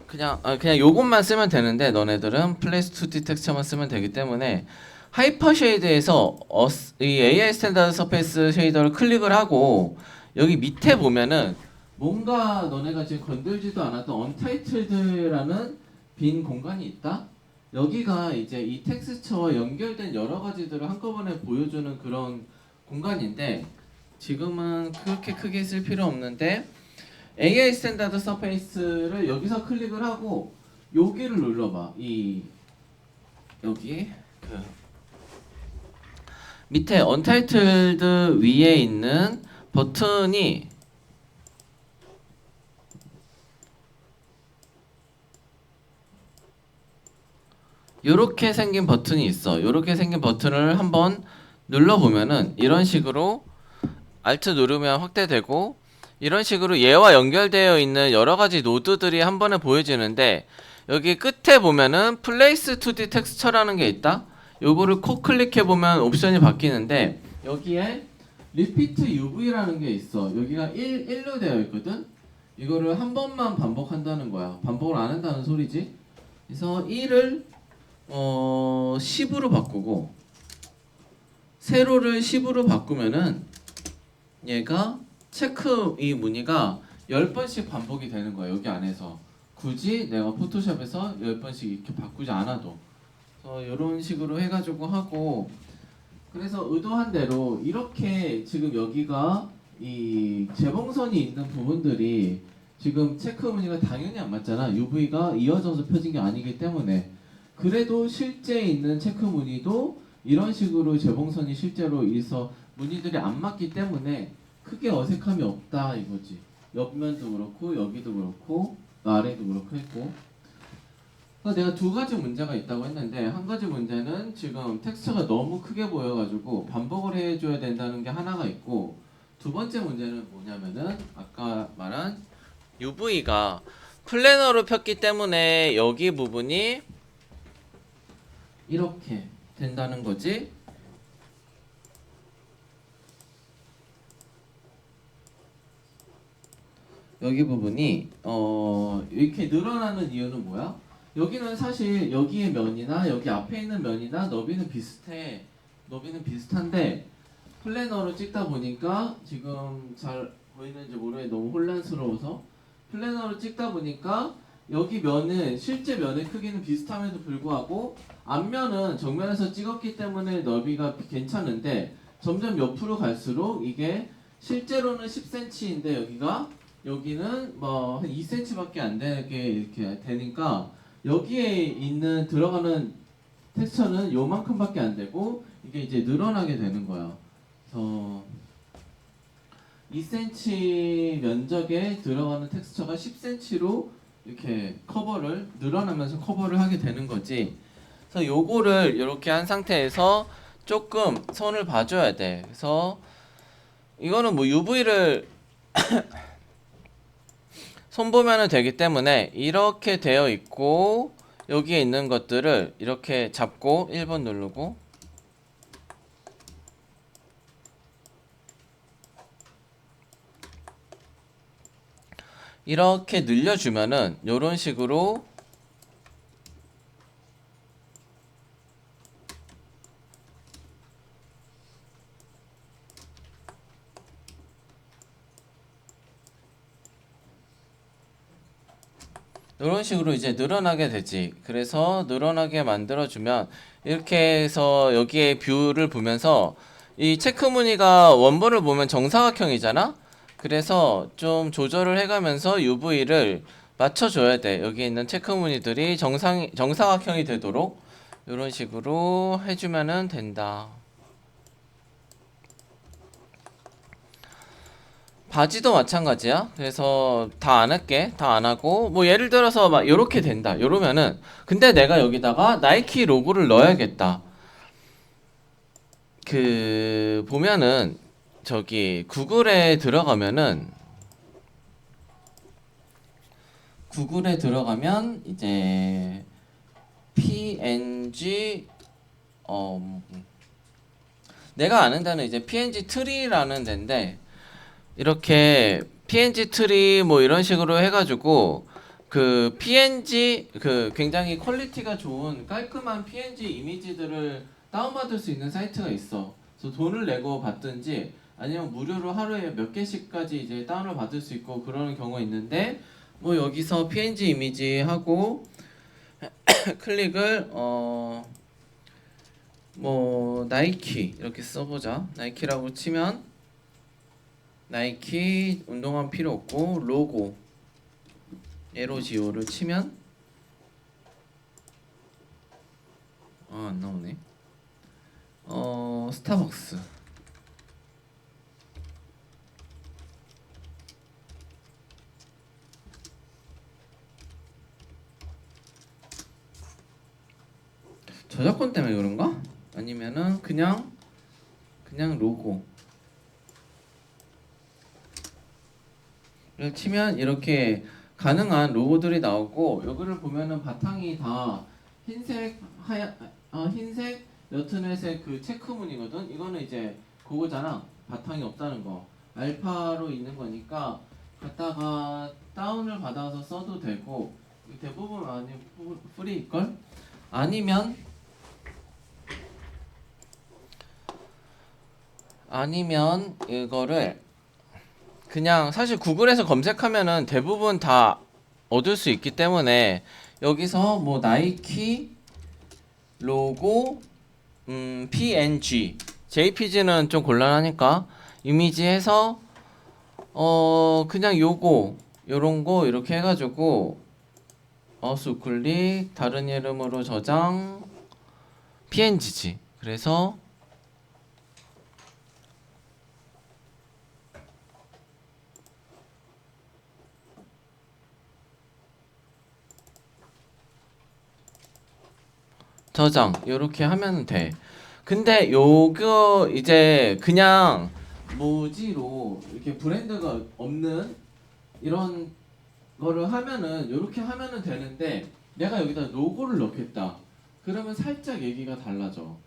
그냥 요것만 쓰면 되는데, 너네들은 플레이스 2D 텍스처만 쓰면 되기 때문에 하이퍼 쉐이드에서 이 AI 스탠다드 서페이스 쉐이더를 클릭을 하고, 여기 밑에 보면은 뭔가 너네가 지금 건들지도 않았던 언타이틀드라는 빈 공간이 있다. 여기가 이제 이 텍스처와 연결된 여러 가지들을 한꺼번에 보여주는 그런 공간인데, 지금은 그렇게 크게 쓸 필요 없는데, AI 스탠다드 서페이스를 여기서 클릭을 하고 여기를 눌러봐. 여기 그 밑에 언타이틀드 위에 있는 버튼이 요렇게 생긴 버튼이 있어. 요렇게 생긴 버튼을 한번 눌러보면은 이런 식으로 Alt 누르면 확대되고, 이런 식으로 얘와 연결되어 있는 여러 가지 노드들이 한 번에 보여지는데, 여기 끝에 보면은 Place 2D 텍스처라는 게 있다. 요거를 코 클릭해 보면 옵션이 바뀌는데, 여기에 Repeat UV라는 게 있어. 여기가 1로 되어 있거든. 이거를 한 번만 반복한다는 거야. 반복을 안 한다는 소리지. 그래서 1을 10으로 바꾸고, 세로를 10으로 바꾸면은 얘가 체크 이 무늬가 10번씩 반복이 되는 거야. 여기 안에서 굳이 내가 포토샵에서 10번씩 이렇게 바꾸지 않아도. 이런 식으로 해가지고 하고, 그래서 의도한 대로 이렇게 지금 여기가 이 재봉선이 있는 부분들이 지금 체크 무늬가 당연히 안 맞잖아. UV가 이어져서 펴진 게 아니기 때문에. 그래도 실제 있는 체크 무늬도 이런 식으로 재봉선이 실제로 있어 무늬들이 안 맞기 때문에 크게 어색함이 없다 이거지. 옆면도 그렇고 여기도 그렇고 아래도 그렇고 했고. 그러니까 내가 두 가지 문제가 있다고 했는데, 한 가지 문제는 지금 텍스처가 너무 크게 보여가지고 반복을 해줘야 된다는 게 하나가 있고, 두 번째 문제는 뭐냐면은 아까 말한 UV가 플래너로 폈기 때문에 여기 부분이 이렇게 된다는 거지. 여기 부분이 이렇게 늘어나는 이유는 뭐야? 여기는 사실 여기의 면이나 여기 앞에 있는 면이나 너비는 비슷해. 너비는 비슷한데 플래너로 찍다 보니까, 지금 잘 보이는지 모르겠는데 너무 혼란스러워서, 플래너로 찍다 보니까 여기 면은 실제 면의 크기는 비슷함에도 불구하고 앞면은 정면에서 찍었기 때문에 너비가 괜찮은데, 점점 옆으로 갈수록 이게 실제로는 10cm인데 여기는 뭐 한 2cm밖에 안 되게 이렇게 되니까, 여기에 있는 들어가는 텍스처는 요만큼밖에 안 되고 이게 이제 늘어나게 되는 거예요. 그래서 2cm 면적에 들어가는 텍스처가 10cm로 이렇게 커버를 늘어나면서 커버를 하게 되는 거지. 그래서 요거를 이렇게 한 상태에서 조금 손을 봐줘야 돼. 그래서 이거는 뭐 UV를 손 보면은 되기 때문에 이렇게 되어 있고 여기에 있는 것들을 이렇게 잡고 1번 누르고 이렇게 늘려주면은 요런 식으로 이런 식으로 이제 늘어나게 되지. 그래서 늘어나게 만들어주면 이렇게 해서 여기에 뷰를 보면서 이 체크 무늬가 원본을 보면 정사각형이잖아. 그래서 좀 조절을 해가면서 UV를 맞춰줘야 돼. 여기 있는 체크 무늬들이 정사각형이 되도록 이런 식으로 해주면은 된다. 바지도 마찬가지야. 그래서 다 안 할게. 다 안 하고 뭐 예를 들어서 막 요렇게 된다. 요러면은 근데 내가 여기다가 나이키 로고를 넣어야겠다. 그 보면은 저기 구글에 들어가면 이제 PNG 내가 아는 데는 이제 PNG 트리라는 데인데 이렇게 PNG 트리 뭐 이런 식으로 해가지고 그 PNG 그 굉장히 퀄리티가 좋은 깔끔한 PNG 이미지들을 다운받을 수 있는 사이트가 있어. 그래서 돈을 내고 받든지 아니면 무료로 하루에 몇 개씩까지 이제 다운을 받을 수 있고 그러는 경우가 있는데 뭐 여기서 PNG 이미지 하고 클릭을 뭐 나이키 이렇게 써보자. 나이키라고 치면 나이키 운동화 필요 없고 로고 에로지오를 치면 안 나오네. 스타벅스 저작권 때문에 그런가? 아니면은 그냥 로고를 치면 이렇게 가능한 로고들이 나오고 여기를 보면은 바탕이 다 흰색 흰색 옅은회색 그 체크 무늬거든. 이거는 이제 그거잖아. 바탕이 없다는 거. 알파로 있는 거니까 갖다가 다운을 받아서 써도 되고 대부분 아니 프리일걸? 아니면 이거를 그냥 사실 구글에서 검색하면은 대부분 다 얻을 수 있기 때문에 여기서 뭐 나이키 로고 PNG JPG는 좀 곤란하니까 이미지 해서 그냥 요거 요런 거 이렇게 해가지고 마우스 우클릭 다른 이름으로 저장 PNG지. 그래서 저장 요렇게 하면 돼. 근데 요거 이제 그냥 무지로 이렇게 브랜드가 없는 이런 거를 하면은 요렇게 하면은 되는데 내가 여기다 로고를 넣겠다. 그러면 살짝 얘기가 달라져.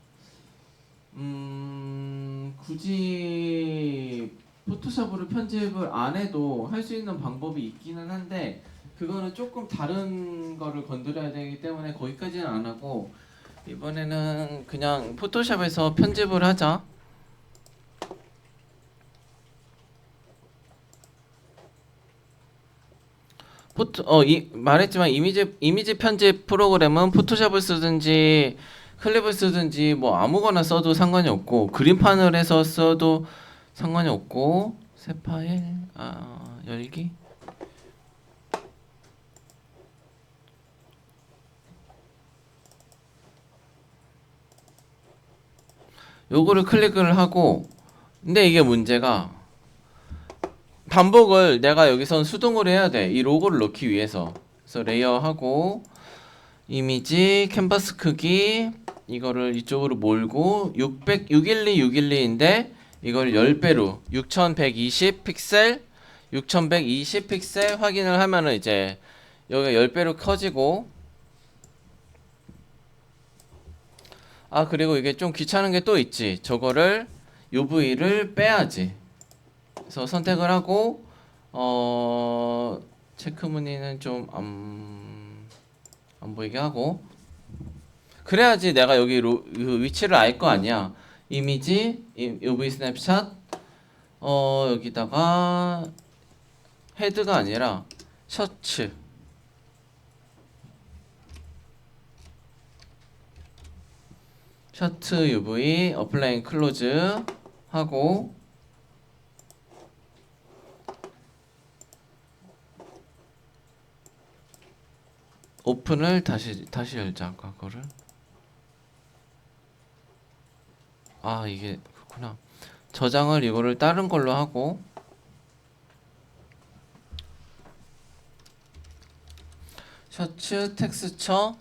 굳이 포토샵으로 편집을 안 해도 할 수 있는 방법이 있기는 한데 그거는 조금 다른 거를 건드려야 되기 때문에 거기까지는 안 하고 이번에는 그냥 포토샵에서 편집을 하자. 말했지만 이미지 편집 프로그램은 포토샵을 쓰든지 클립을 쓰든지 뭐 아무거나 써도 상관이 없고 그림판을 해서 써도 상관이 없고 새 파일 열기 요거를 클릭을 하고, 근데 이게 문제가 반복을 내가 여기선 수동으로 해야 돼. 이 로고를 넣기 위해서. 그래서 레이어하고 이미지 캔버스 크기 이거를 이쪽으로 몰고 612인데 이걸 10배로 6120 픽셀 6120 픽셀 확인을 하면은 이제 여기가 10배로 커지고, 아 그리고 이게 좀 귀찮은 게 또 있지. 저거를 UV를 빼야지. 그래서 선택을 하고 체크 무늬는 좀 안 보이게 하고, 그래야지 내가 여기 그 위치를 알 거 아니야. 이미지 UV 스냅샷 여기다가 헤드가 아니라 셔츠 UV 어플라인 클로즈 하고, 오픈을 다시 열자. 아까 거를, 아 이게 그렇구나. 저장을 이거를 다른 걸로 하고, 셔츠 텍스처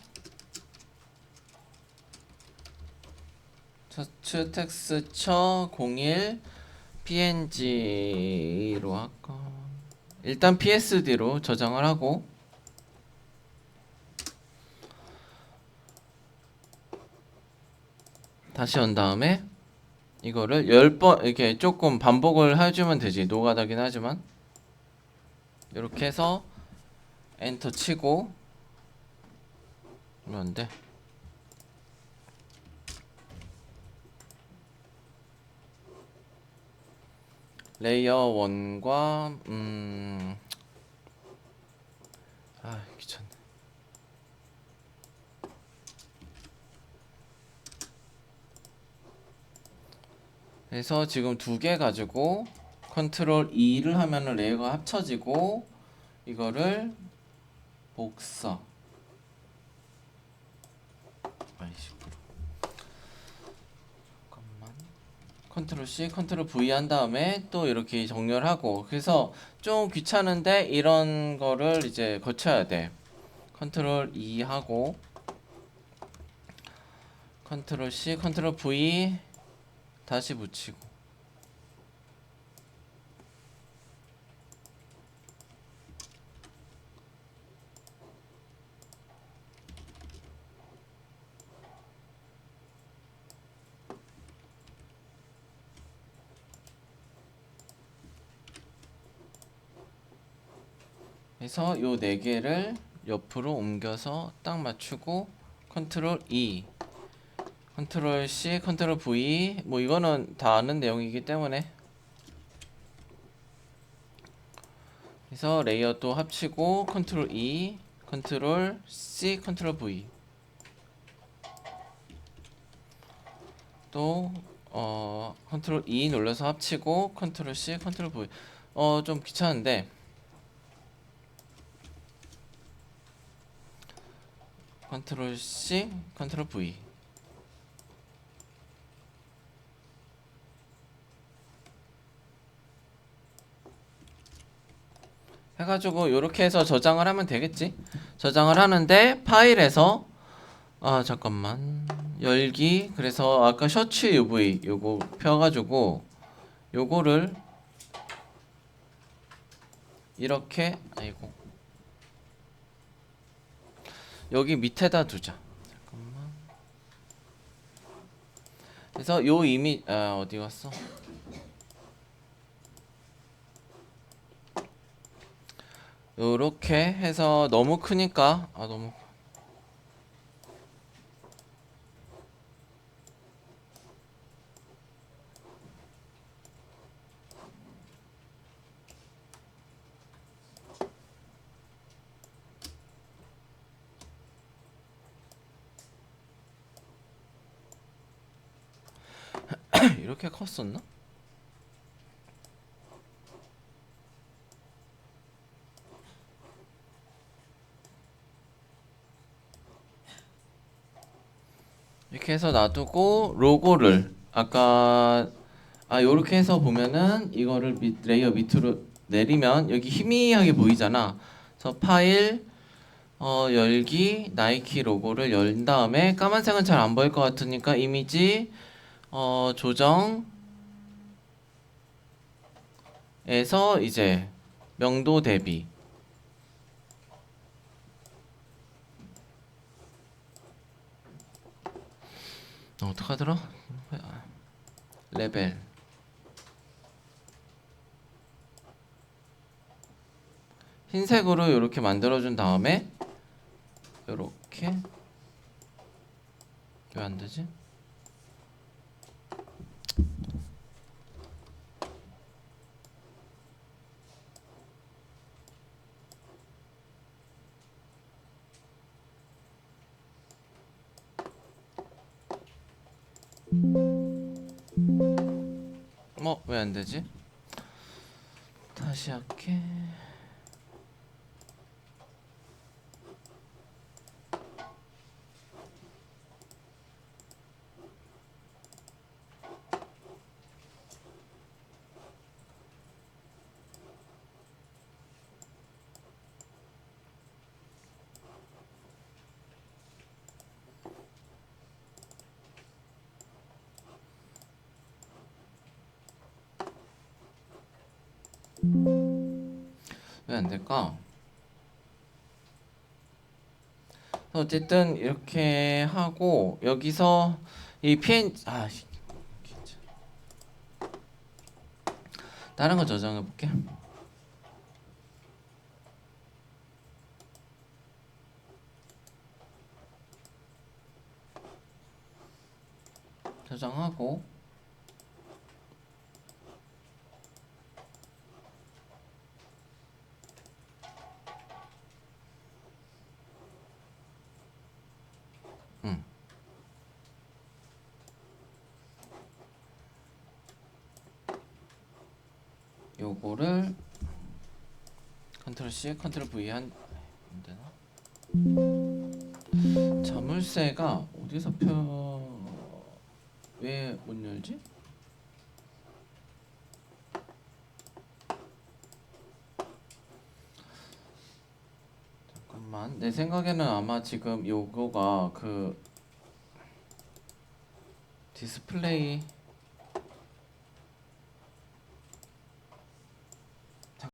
텍스처 01 PNG로 할까? 일단 PSD로 저장을 하고, 다시 온 다음에 이거를 10번 이렇게 조금 반복을 해주면 되지. 노가다긴 하지만 이렇게 해서 엔터 치고 이러면 돼. 레이어 1과 귀찮네. 그래서 지금 두 개 가지고 컨트롤 E를 하면은 레이어가 합쳐지고, 이거를 복사. 잠깐만. 컨트롤 C, 컨트롤 V 한 다음에 또 이렇게 정렬 하고. 그래서 좀 귀찮은데 이런 거를 이제 거쳐야 돼. 컨트롤 E 하고 컨트롤 C, 컨트롤 V 다시 붙이고. 그래서 요 네 개를 옆으로 옮겨서 딱 맞추고, 컨트롤 E, 컨트롤 C, 컨트롤 V, 뭐 이거는 다 아는 내용이기 때문에. 그래서 레이어 또 합치고 컨트롤 E, 컨트롤 C, 컨트롤 V. 또 컨트롤 E 눌러서 합치고 컨트롤 C, 컨트롤 V. 좀 귀찮은데 컨트롤 C, 컨트롤 V. 해가지고 요렇게 해서 저장을 하면 되겠지. 저장을 하는데 파일에서 잠깐만 열기. 그래서 아까 셔츠 UV 요거 펴가지고 요거를 이렇게, 아이고, 여기 밑에다 두자. 잠깐만. 그래서 요 이미 어디 갔어? 요렇게 해서 너무 크니까 너무 이렇게 컸었나? 이렇게 해서 놔두고 로고를 아까 요렇게 해서 보면은 이거를 레이어 밑으로 내리면 여기 희미하게 보이잖아. 그래서 파일 열기 나이키 로고를 연 다음에 까만색은 잘 안 보일 것 같으니까 이미지 조정에서 이제 명도 대비 어떡하더라? 레벨 흰색으로 이렇게 만들어준 다음에 이렇게 왜 안 되지? 왜 안 되지? 다시 할게. 왜 안 될까? 어쨌든 이렇게 하고 여기서 이 PNG 다른 거 저장해 볼게. 저장하고 요거를 컨트롤 C, 컨트롤 V 안 되나? 자물쇠가 어디서 왜 못 열지? 잠깐만, 내 생각에는 아마 지금 요거가 그 디스플레이